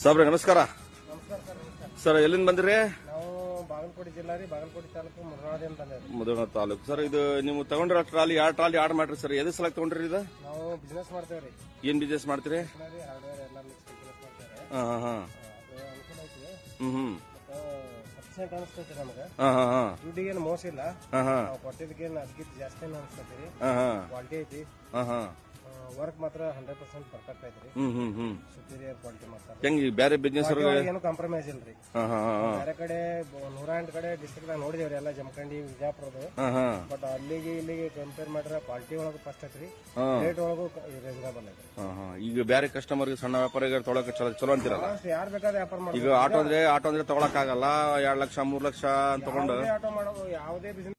ಸಾಬ್ರೆ ನಮಸ್ಕಾರ. ನಮಸ್ಕಾರ ಸರ್. ನಮಸ್ಕಾರ ಸರ್ ಎಲ್ಲಿಂದ ಬಂದ್ರಿ? ನಾವು ಬಾಗಲಕೋಟೆ ಜಿಲ್ಲಾ ರೀ, ಬಾಗಲಕೋಟೆ ತಾಲೂಕು ಮುರ್ನಾಳದಿಂದ ಬಂದೇವ್ರಿ. ಮುಧೋಳ ತಾಲೂಕು. ಸರ್ ಇದು ನೀವು ತಗೊಂಡ್ರ ಟ್ರಾಲಿ ಯಾವ ಟ್ರಾಲಿ ಆರ್ಡರ್ ಮಾಡ್ರಿ ಸರ್? ಎದು ಸಲ ತಗೊಂಡ್ರಿ ಇದು? ನಾವು ಬಿಸ್ನೆಸ್ ಮಾಡ್ತೇವ್ರಿ. ಏನ್ ಬಿಸ್ನೆಸ್ ಮಾಡ್ತೀರಿ? ಹಾರ್ಡ್ವೇರ್ ಎಲ್ಲ ಮಿಕ್ಸ್ ಬಿಸ್ನೆಸ್ ಮಾಡ್ತೇವೆ. ಹಾ ಹಾ ಹಾ ಅದು ಅನುಕೂಲ ಐತಿ. ಹ್ಮ್ ಸಫಿಷಿಯಂಟ್ ಅನಿಸ್ತೈತಿ ನಮ್ಗೆ. ಹಾ ಹಾ ಹಾ ದುಡ್ಡಿಗೇನು ಮೋಸ ಇಲ್ಲ. ಹಾ ಹಾ ನಾವು ಕೊಟ್ಟಿದ್ದಕ್ಕೇನು ಅದಕ್ಕಿಂತ ಜಾಸ್ತಿ ಅನಿಸ್ತೈತಿ. ಹಾ ಹಾ ಕ್ವಾಲಿಟಿ ಐತಿ. ಹಾ ಹಾ ವರ್ಕ್ ಮಾತ್ರ 100% ಪರ್ಫೆಕ್ಟ್ ಐತ್ರಿ. ಸುಪೀರಿಯರ್ ಕ್ವಾಲಿಟಿ ಮಾಡ್ತಾರೆ. ಹೆಂಗ್ ಬೇರೆ ಬಿಸ್ನೆಸ್ ಏನು ಕಾಂಪ್ರಮೈಸ್ ಇಲ್ರಿ. ಬೇರೆ ಕಡೆ 108 ಕಡೆ ಡಿಸ್ಟ್ರಿಕ್ಟ್ ನಾಗ ನೋಡಿದೇವ್ರಿ, ಎಲ್ಲ ಜಮಖಂಡಿ, ವಿಜಯಪುರದು. ಬಟ್ ಅಲ್ಲಿಗೆ ಇಲ್ಲಿಗೆ ಕಂಪೇರ್ ಮಾಡ್ರೆ ಕ್ವಾಲಿಟಿ ಒಳಗೂ ಫಸ್ಟ್ ಐತ್ರಿ, ರೇಟ್ ಒಳಗೂ ರೀಸನಬಲ್ ಐತ್ರಿ. ಈಗ ಬೇರೆ ಕಸ್ಟಮರ್ ಸಣ್ಣ ವ್ಯಾಪಾರಿಗಳು ತೊಗೊಳಕ್ ಚಲೋ ಅಂತೀರಲ್ಲ? ಯಾರು ಬೇಕಾದ್ರೆ ವ್ಯಾಪಾರ ಮಾಡಿ. ಈಗ ಆಟೋ ಅಂದ್ರೆ ತಗೊಳಕ್ ಆಗಲ್ಲ. 2 ಲಕ್ಷ 3 ಲಕ್ಷ ತಗೊಂಡು ಆಟೋ ಮಾಡೋ ಯಾವುದೇ ಬಿಸ್ನೆಸ್